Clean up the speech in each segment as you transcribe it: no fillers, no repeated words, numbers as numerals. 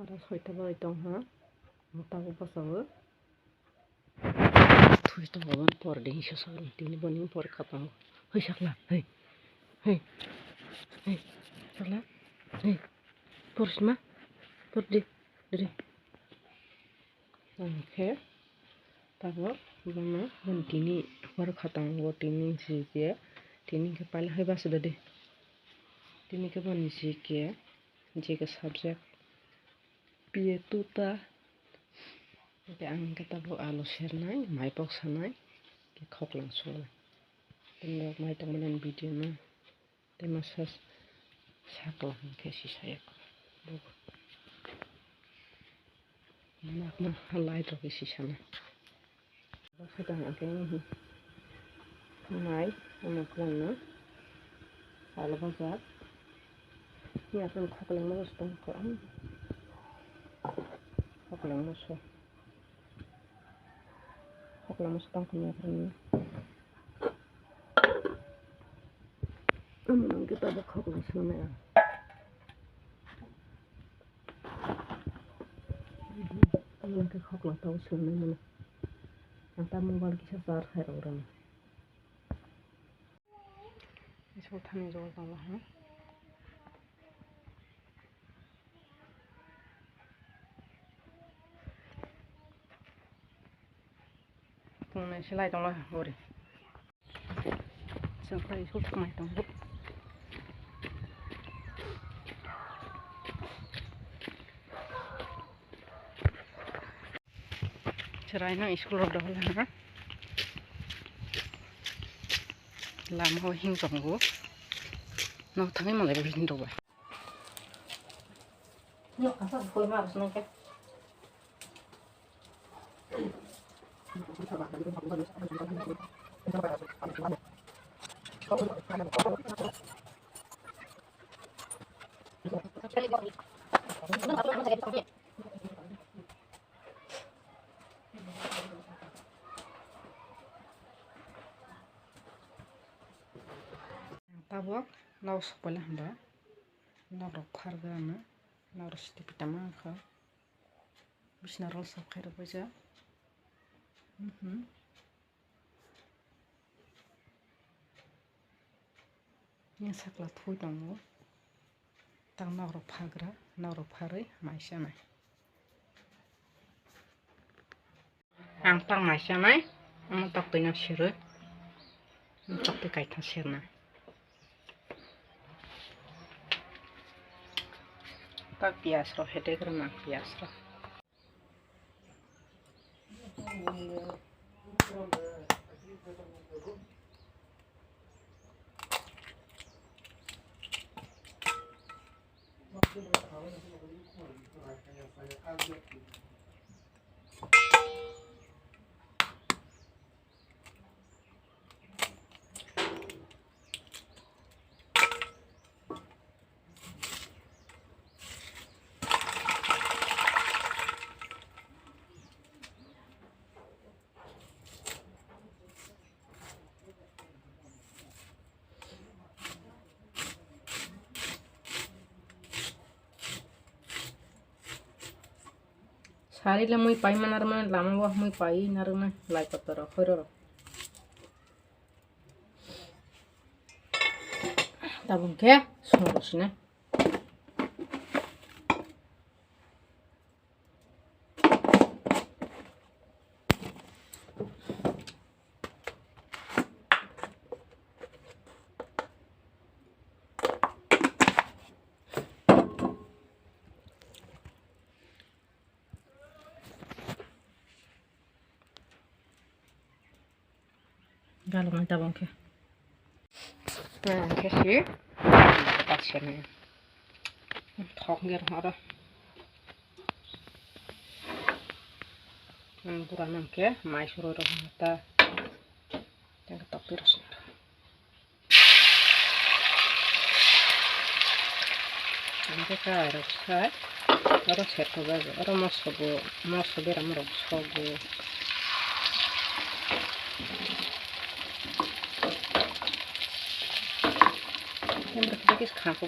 Ada 6টা বাজে দं ha tabu basawo thui to gaban por ding sa sa tin boning por khatang hei sakla hei sakla hei por sma por di oke tabo bana bon tini por khatang bo tini si ke tini ke pal hei bas de tini ke bon si ke je ke subject piye tuta ke ang kata bo alo sernai mai pok sanai ke khok lang sonai tendo mai tamanan video na temasas sakla ke si saya bo nak na halai to ke si sana ba sedang ke mai anak lang na alo bazar ni akan khok lang mo stong ko khok lang mo so kalau mustang punya ini memang kita bakal langsung ya yang ke khok lang tahu sunai mana yang tamu bal kisah sar hai orang itu thani jol bala ha Tunggu selai tong lah bori. Sampai sul tak mai tong bu. Cerai na sekolah dah lah ha. Lam ho hing tong bu. No thangai malai bu hing tong ba. No kasar sekolah ma harus nongke. Tabok lau sekolah hamba lau rok harga na lau resti pitama ka bisna rol sab khair baja yang sakla thui tango tang lau rok phagra lau rok pharai maisa nai ang tang maisa nai ang tak tena sire tak te kai tha sirna tak pias ro hete karena pias ro Sari le mui pai manar man lama wah mui pai naruna lai patara khoro tabung ke sorosne Galau mantap bangke. Nah, kasih pasirnya. Thok ger ada. Kurang ke, mai suruh mata. Jangan tapi terus. Ini kita harus set. Harus set juga. Harus masuk beram masuk. Yang berarti kis khang ko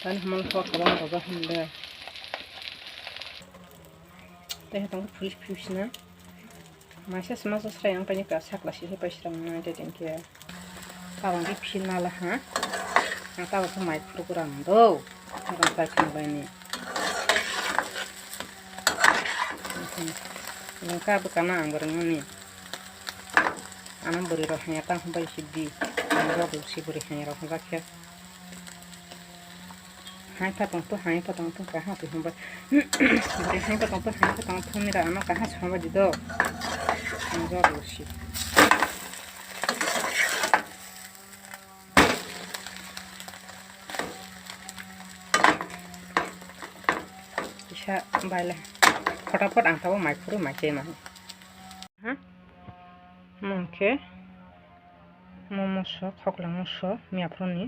tan hamal kho khabang roga hinde teh tong pulis pulisna masa semasa serang banyak ke sakla sih sampai serang nanti tinggi kalau di final lah ha yang tahu pemain program do orang tak kembali lengkap karena anggaran ini anak beri rohnya tang sampai sidi anggar si beri hanya roh zakya hai patong tu kah tu sampai beri hai patong tu ni dah anak kah sampai di do anggar si bisa balik फटाफट आं ताबो माइफोर माइचे मा हा मंके मोमोस खकला मोस मियाफ्रनि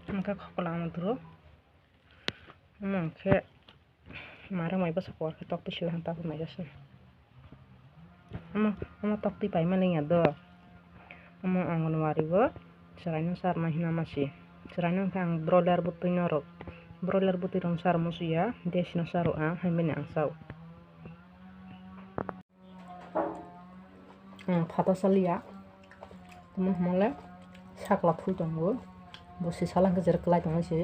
मंके खकला मधुरो मंके मारा माइबा सपोर के टक पिछला हंता को माइजासे हम टक ति पाइ माने याद हम आंगनवाड़ी सरायनो सार महिना मासी सरायनो आं ब्रॉयलर बुतैनो रो ब्रॉयलर बुतै रं सार मुसिया देशनो सारो आ हाइमेने आं साव फाता सालिया तुम हमले साकला फुल दंगो बसे सालां गेजेर क्लाय दंसे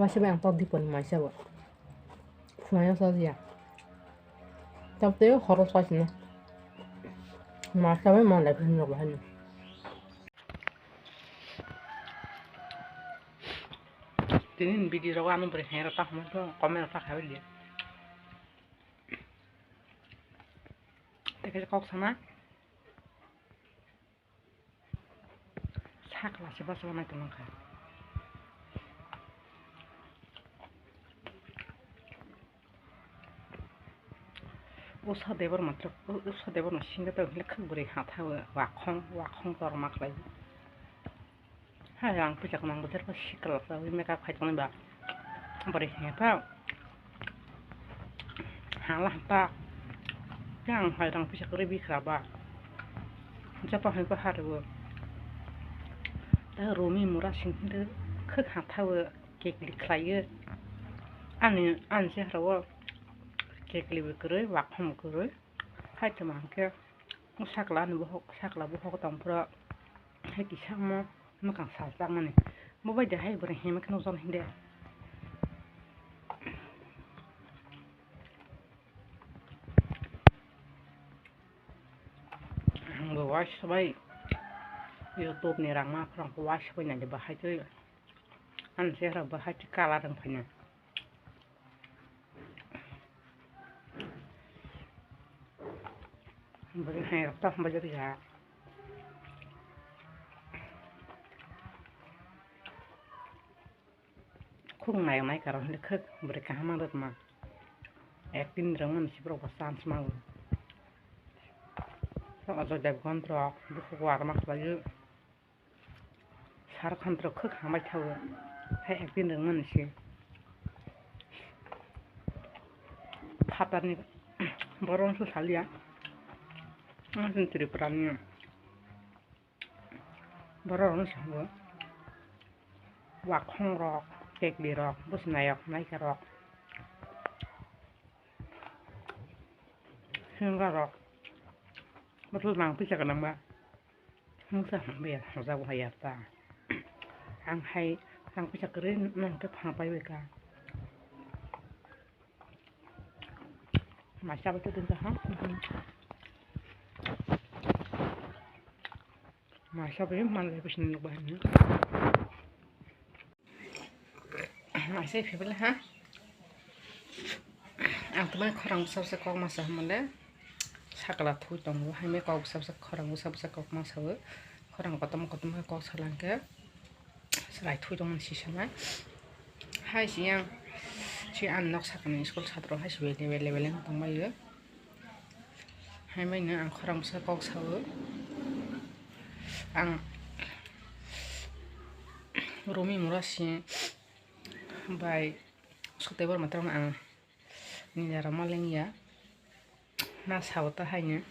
masih yang tadi pun masih buat semuanya saja tapi harus kasih masih memang lebih nyobain ini video rawan berikan retak mungkin komen retak habis dia tapi kau sana saklah siapa sama itu mangka उसा देवर मतलब उसा देवर नसिंगा तो लेखा बुरे हाथा वाखं तर माखलाय हा आं फैसाखौ नांगौ जेरबा सिकलासा मेकआप खायथांनाय बा बुरे हेपा हाला हापा आं हायरां फैसाखौ रेबि खाबा जापा हायबा हारबो दा रोमि मुरा सिंखिंदो खोक हाथावो केक लिख्लायो आं जेराव केकली बिकरे वाखम करे हाय तमांके sakla bu hok tampura hay kisah mo makang saltang mane mo bay hay bore he mak no zon hinde ngo wash bay YouTube ni rang ma prang wash bay na de bahay tu an sera bahay kala rang phanya beri hai tak baca dia khung này máy cả rồi khất beri cả mang được mà acting rong mình chỉ bảo san small sao ở đây con trò bu qua mà lại sar con trò khất hàng máy thâu hay acting rong mình chỉ 파다니 버런수 살리야 무슨 트리프라니 버런수 뭐 와콩럭 깨글이럭 무슨 나역 나이가럭 흥가럭 무슨 망 피자가 남아 항상 비야 하자고 하였다 항하이 항 피자 그린 난그 방바이가 Masa betul tu ha? Masa boleh mana lepas ni nak bahan? Masa ni boleh ha? Aku mana korang usah kau masa mana? Sakala tu tunggu, hanya kau usah korang usah kau masa. Korang kau kau salang ke? serai thui dong si sana hai siang si an nok sakani school satro hai si level tong mayo hai mai na ang khorang sa kok sawo ang Rumi murasi by sutebor matram ang ninjara maleng ya na sawta hanya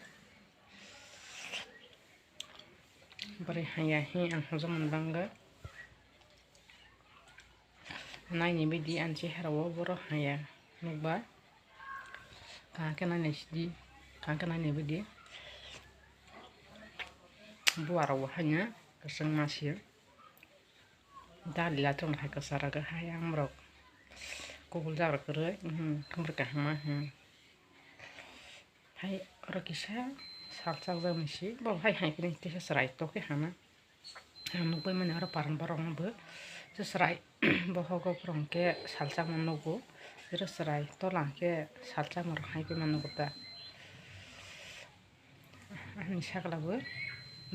bari hanya hi ang zaman bangga naini bidi an chehrawo boro haya nukba kana nesdi kana ne bidi buarawo hanya keseng masir dalila trong hai kasara ga hayang rok kubul jar kere kumrka hama hai rokisa salsa zamsi bo hai kini tisa serai to ke hana anu bai mane aro paran barong bo serai bo hogo prong ke salsa manogo ero serai to lang ke salsa mor hai pe manogo ta ani sakla bo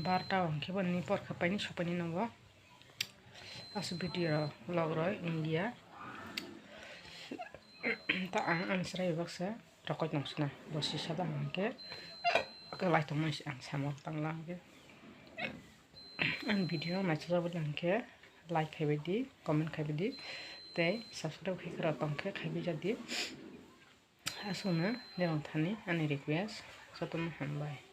barta on ke bonni por khapani sopani nobo asu video log roi India ta ang serai baksa rokot nongsna bosi sada ke lai tong mas ang samo tang lang ke an video na chara lang ke like khabe di comment khabe di te subscribe khikra tong ke khabe jadi asuna derong thani ani request sotom hanbai